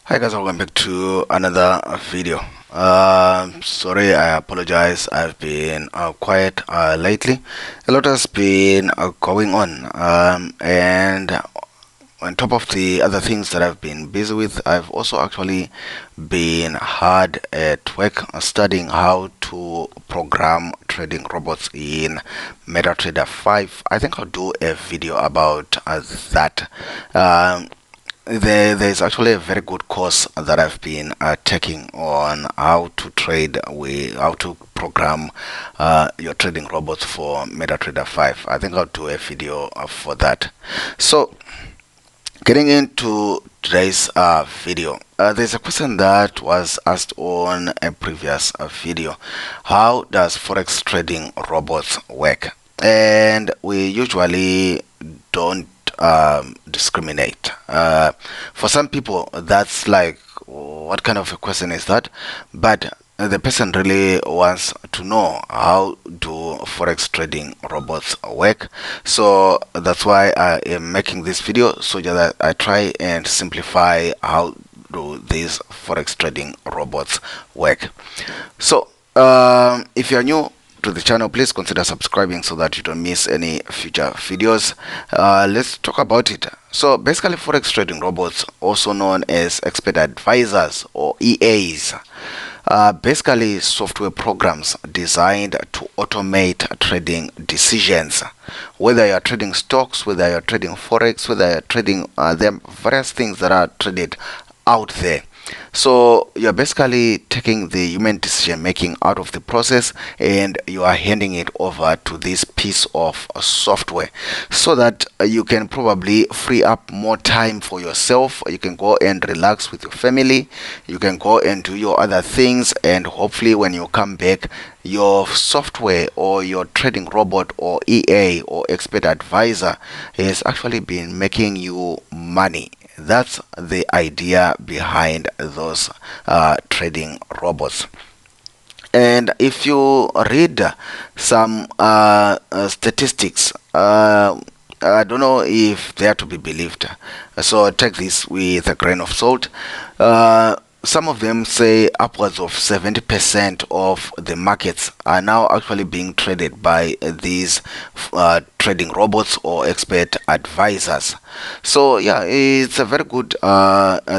Hi guys, welcome back to another video. Sorry, I apologize. I've been quiet lately. A lot has been going on, and on top of the other things that I've been busy with, I've also actually been hard at work studying how to program trading robots in MetaTrader 5. I think I'll do a video about that. There's actually a very good course that I've been taking on how to trade with how to program your trading robots for MetaTrader 5. I think I'll do a video for that. So getting into today's video, there's a question that was asked on a previous video. How does forex trading robots work? And we usually don't discriminate. For some people, that's like, what kind of a question is that? But the person really wants to know how do forex trading robots work. So that's why I am making this video, so that I try and simplify how do these forex trading robots work. So if you are new to the channel, please consider subscribing so that you don't miss any future videos. Let's talk about it. So basically, forex trading robots, also known as expert advisors or EAs, basically software programs designed to automate trading decisions. Whether you're trading stocks, whether you're trading forex, whether you're trading them various things that are traded out there. So you're basically taking the human decision making out of the process, and you are handing it over to this piece of software, so that you can probably free up more time for yourself. You can go and relax with your family, you can go and do your other things, and hopefully when you come back, your software or your trading robot or EA or expert advisor has actually been making you money. That's the idea behind those trading robots. And if you read some statistics, I don't know if they are to be believed, so take this with a grain of salt. Some of them say upwards of 70% of the markets are now actually being traded by these trading robots or expert advisors. So yeah, it's a very good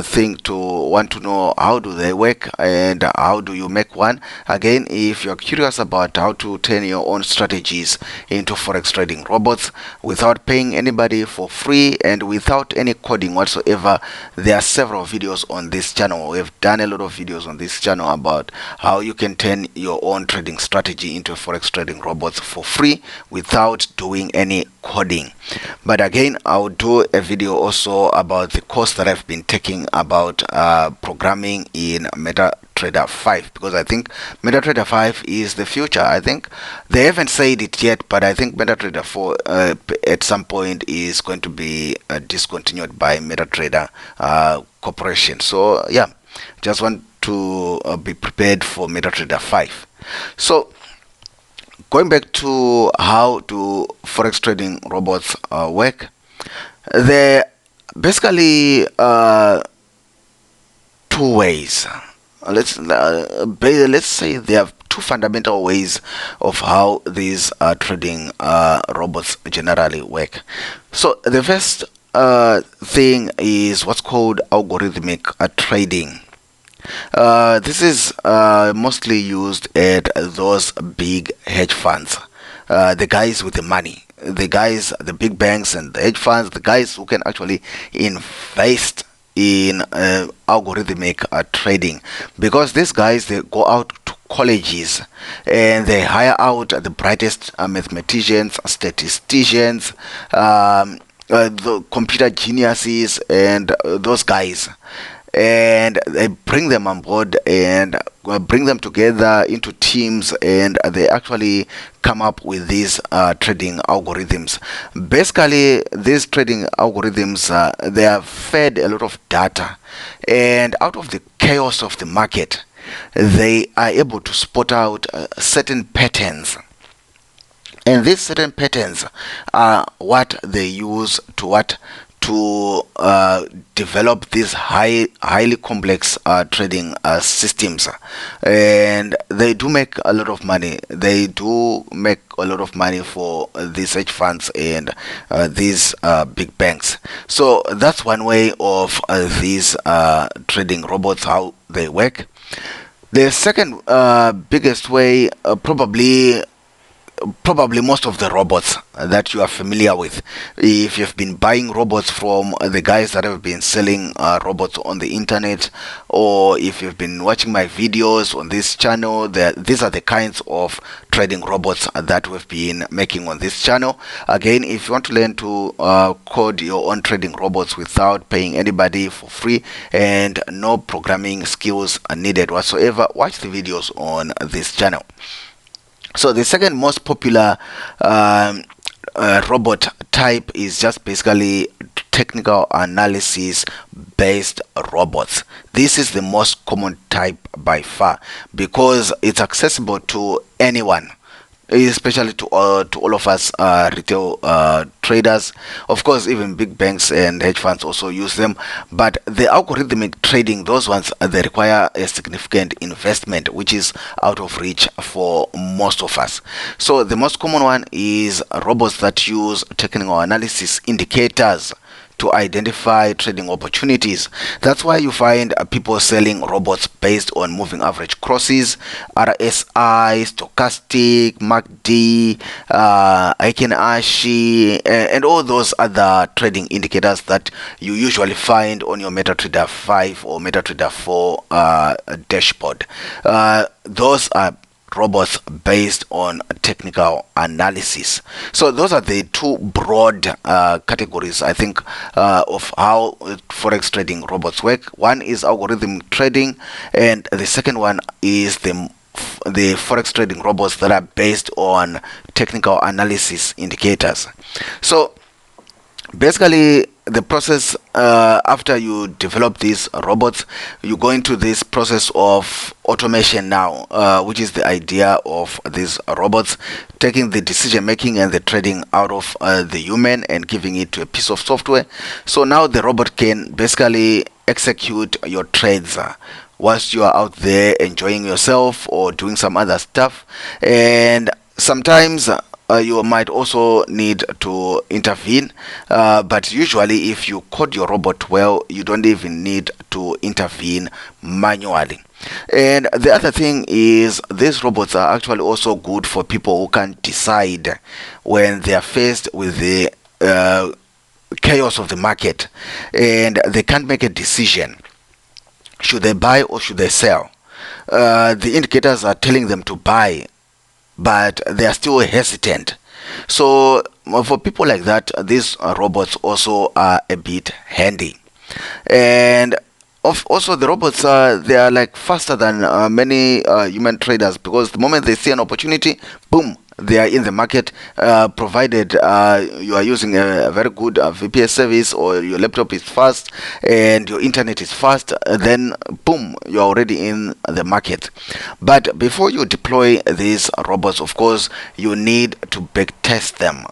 thing to want to know how do they work and how do you make one. Again, if you're curious about how to turn your own strategies into forex trading robots without paying anybody, for free and without any coding whatsoever, there are several videos on this channel. We've done a lot of videos on this channel about how you can turn your own trading strategy into forex trading robots for free without doing any coding. But again, I'll do a video also about the course that I've been taking about programming in MetaTrader 5, because I think MetaTrader 5 is the future. I think they haven't said it yet, but I think MetaTrader 4 at some point is going to be discontinued by MetaTrader Corporation. So yeah, just want to be prepared for MetaTrader 5. So going back to how do forex trading robots work, there basically two ways. Let's say there are two fundamental ways of how these trading robots generally work. So the first thing is what's called algorithmic trading. This is mostly used at those big hedge funds, the guys with the money, the guys, the big banks and the hedge funds, the guys who can actually invest in algorithmic trading, because these guys, they go out to colleges and they hire out the brightest mathematicians, statisticians, the computer geniuses, and those guys, and they bring them on board and bring them together into teams, and they actually come up with these trading algorithms. Basically, these trading algorithms, they are fed a lot of data, and out of the chaos of the market, they are able to spot out certain patterns. And these certain patterns are what they use to to develop these highly complex trading systems, and they do make a lot of money. They do make a lot of money for these hedge funds and these big banks. So that's one way of these trading robots, how they work. The second biggest way, probably most of the robots that you are familiar with. If you've been buying robots from the guys that have been selling robots on the internet, or if you've been watching my videos on this channel, these are the kinds of trading robots that we've been making on this channel. Again, if you want to learn to code your own trading robots without paying anybody, for free, and no programming skills are needed whatsoever, watch the videos on this channel. So the second most popular robot type is just basically technical analysis based robots. This is the most common type by far because it's accessible to anyone, especially to all of us retail traders. Of course, even big banks and hedge funds also use them, but the algorithmic trading, those ones, they require a significant investment, which is out of reach for most of us. So the most common one is robots that use technical analysis indicators to identify trading opportunities. That's why you find people selling robots based on moving average crosses, RSI, stochastic, MACD, Ashi, and all those other trading indicators that you usually find on your MetaTrader 5 or MetaTrader 4 dashboard. Those are robots based on technical analysis. So those are the two broad categories, I think, of how forex trading robots work. One is algorithmic trading, and the second one is the forex trading robots that are based on technical analysis indicators. So basically, the process, after you develop these robots, you go into this process of automation now, which is the idea of these robots, taking the decision making and the trading out of the human and giving it to a piece of software. So now the robot can basically execute your trades whilst you are out there enjoying yourself or doing some other stuff. And sometimes you might also need to intervene, but usually if you code your robot well, you don't even need to intervene manually. And the other thing is, these robots are actually also good for people who can't decide when they are faced with the chaos of the market and they can't make a decision. Should they buy or should they sell? The indicators are telling them to buy, but they are still hesitant. So for people like that, these robots also are a bit handy. And also the robots, they are like faster than many human traders, because the moment they see an opportunity, boom, they are in the market, provided you are using a very good VPS service, or your laptop is fast and your internet is fast, then boom, you are already in the market. But before you deploy these robots, of course, you need to back test them.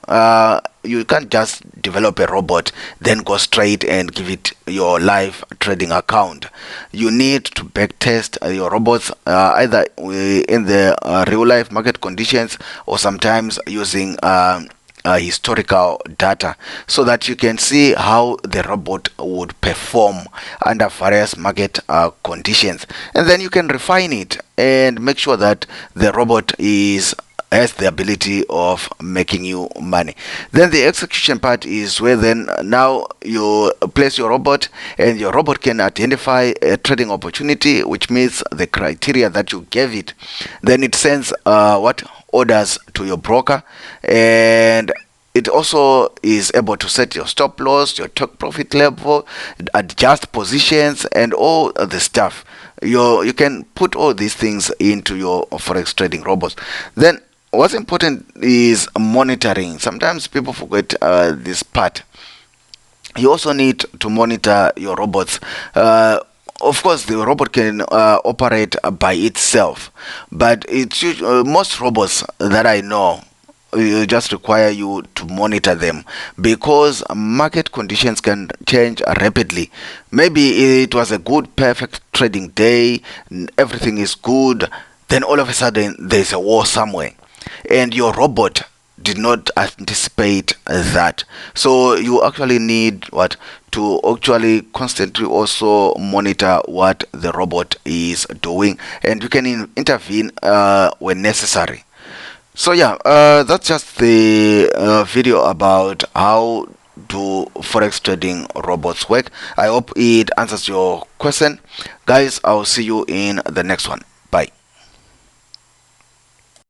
You can't just develop a robot then go straight and give it your live trading account. You need to back test your robots, either in the real life market conditions, or sometimes using historical data, so that you can see how the robot would perform under various market conditions, and then you can refine it and make sure that the robot has the ability of making you money. Then the execution part is where then now you place your robot, and your robot can identify a trading opportunity, which means the criteria that you gave it. Then it sends what orders to your broker, and it also is able to set your stop loss, your take profit level, adjust positions, and all the stuff. You can put all these things into your forex trading robots. Then what's important is monitoring. Sometimes people forget this part. You also need to monitor your robots. Of course, the robot can operate by itself, but it's most robots that I know, just require you to monitor them, because market conditions can change rapidly. Maybe it was a good, perfect trading day, everything is good, then all of a sudden there's a war somewhere, and your robot did not anticipate that. So you actually need what to actually constantly also monitor what the robot is doing, and you can intervene when necessary. So yeah, that's just the video about how do forex trading robots work. I hope it answers your question, guys. I'll see you in the next one.